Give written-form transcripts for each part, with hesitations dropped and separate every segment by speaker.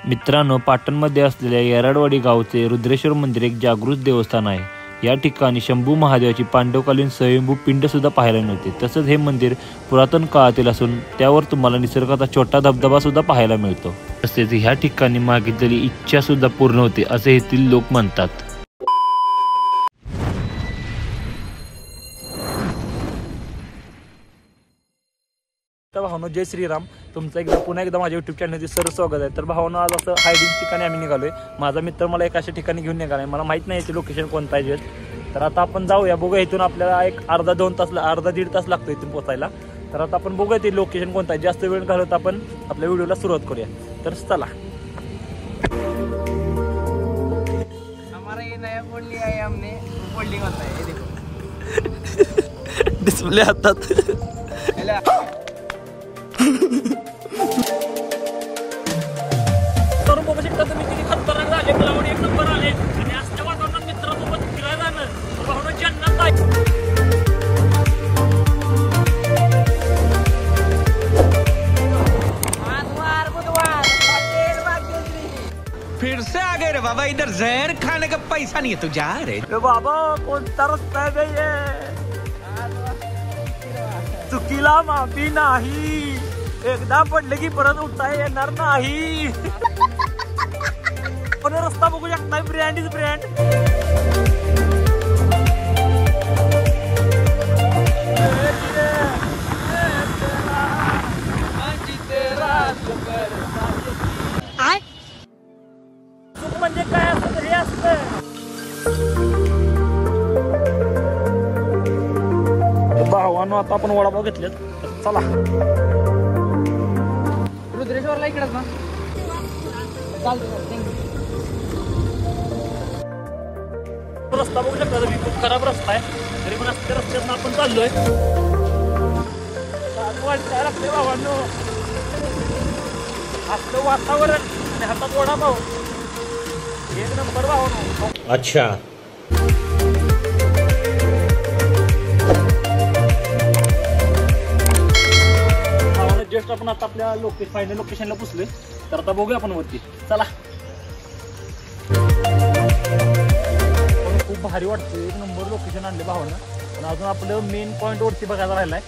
Speaker 1: मित्रांनो, पाटणमध्ये असलेल्या येराडवाडी गावचे रुद्रेश्वर मंदिर एक जागृत देवस्थान आहे। या ठिकाणी शंभू महादेवाची पांडवकालीन स्वयंभू पिंड सुद्धा पाहायला मिळते। तसंच हे मंदिर पुरातन काळातील असून त्यावर तुम्हाला निसर्गाचा छोटा धबधबा सुद्धा पाहायला मिळतो। तसेच ह्या ठिकाणी मागितलेली इच्छा सुद्धा पूर्ण होते असे येथील लोक म्हणतात।
Speaker 2: भावनो, जय श्रीराम। तुमचं पुन्हा एकदा माझ्या यूट्यूब चॅनलचे सर्व स्वागत आहे। तर भावनो, आज असं हायडिंग ठिकाणी आम्ही निघालोय। माझा मित्र मला एक अशा ठिकाणी घेऊन निघालाय, मला माहित नाही याचे लोकेशन कोणतं आहे जस्ट। तर आता आपण जाऊया, बघूया। इथून आपल्याला एक अर्धा दीड तास लागतो इथून पोहोचायला। तर आता आपण बघूया ते लोकेशन कोणतं आहे। जास्त वेळ घालवत आपण आपल्या व्हिडिओला सुरुवात करूया। तर चला।
Speaker 3: हमारा ये नया बोर्ड लिया है हमने, बोल्डिंग होता है, ये देखो
Speaker 2: डिस्प्ले हातात। तर बघू शकता तुम्ही किती खतरनाक झाले, क्लाउड एक नंबर आले आणि असल्या वातावरणात मित्रांसोबत फिरायला जाणं भावना जन्नत आहे।
Speaker 4: फिर से आ गए रे बाबा, इधर जहर खाने का पैसा नहीं है, तू जा रे।
Speaker 2: बाबा कोणता रस्ता आहे बे? चुकीला माफी नाही, एकदा पडले की परत उठता येणार नाही। पण रस्ता बघू शकता, ब्रँड इज ब्रँड। सुख म्हणजे काय असतं, हे असतं। भावानो, आता आपण वडापाव घेतलेत, चला।
Speaker 3: रुद्रेश्वरला इकडेच ना,
Speaker 2: रस्ता बघू शकता तुम्ही, खूप खराब रस्ता आहे। तरी पण असल्या रस्त्यातून आपण चाललोय। वाटतंय लागतंय भावांनो, असलं वातावरण आणि हातात वडापाव, एक नंबर भावांनो।
Speaker 1: अच्छा,
Speaker 2: जस्ट आपण आता आपल्या फायनल लोकेशनला पोहोचलोय। तर आता बघूया आपण वरती, चला। खूप भारी वाटतं, एक नंबर लोकेशन आणले भावानं। पण अजून आपलं मेन पॉइंट वरती बघायला राहिलाय।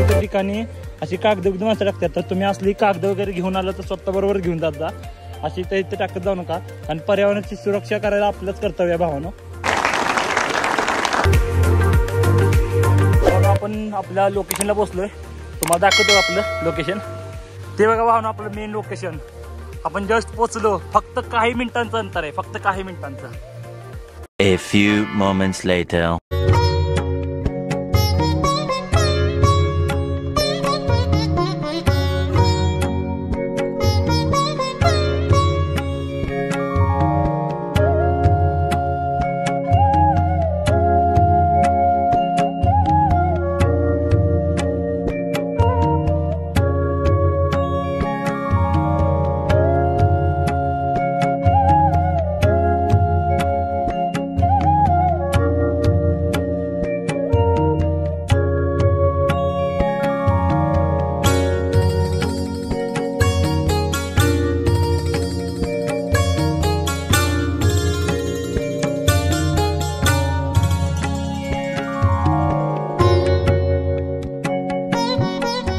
Speaker 2: त्या ठिकाणी अशी कागद वगैरे माणसं टाकतात, तर तुम्ही असली कागद वगैरे घेऊन आलं तर स्वतः बरोबर घेऊन जात जा। अशी तर इथे टाकत जाऊ नका, कारण पर्यावरणाची सुरक्षा करायला आपलंच कर्तव्य आहे भावानो। आपण आपल्या लोकेशनला पोहोचलोय, तुम्हाला दाखवतो आपलं लोकेशन। ते बघा भावानो, आपलं मेन लोकेशन। आपण जस्ट पोहोचलो, फक्त काही मिनिटांचं अंतर आहे, फक्त काही मिनिटांचं।
Speaker 5: A few moments later.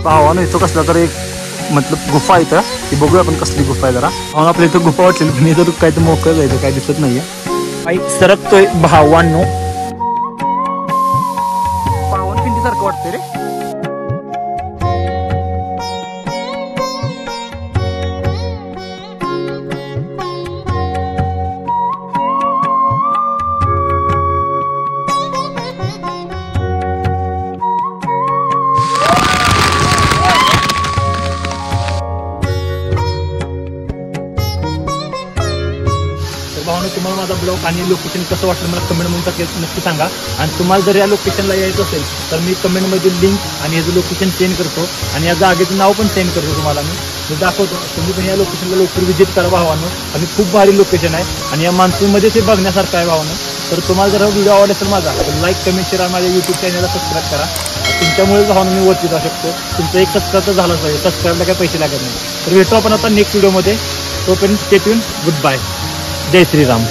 Speaker 2: भावानं इथं कसला तर एक मतलब गुफा इथं, ती बघूया आपण कसली गुफा आहे जरा। भावानं आपल्या इथं गुफा वाटलेली, पण इथं काय तर मोकळं जायचं, काय दिसत नाहीये। काही सरकतोय भावांनो, पावनखिंडीसारखं वाटतंय रे। भावानो, तुम्हाला माझा ब्लॉग आणि लोकेशन कसं वाटलं मला कमेंटमध्ये नक्की सांगा। आणि तुम्हाला जर या लोकेशनला यायचं असेल तर मी कमेंटमध्ये लिंक आणि याचं लोकेशन सेंड करतो, आणि या जागेचं नाव पण सेंड करतो तुम्हाला मी दाखवतो। तुम्ही पण या लोकेशनला लवकर व्हिजिट करा भावानो, आणि खूप भारी लोकेशन आहे, आणि या मान्सूनमध्ये ते बघण्यासारखं आहे भावानो। तर तुम्हाला जर व्हिडिओ आवडला असेल माझा तर लाईक कमेंट शेअर आणि माझ्या यूट्यूब चॅनलला सबस्क्राईब करा. तुमच्यामुळेच भावना मी वरती जाऊ शकतो. तुमचं एक सबस्क्राईब तर झालंच पाहिजे. सबस्क्राईबला काही पैसे लागत नाही. तर भेटू आपण आता नेक्स्ट व्हिडिओमध्ये. तोपर्यंत स्टे ट्यून. Good bye. जय श्रीराम.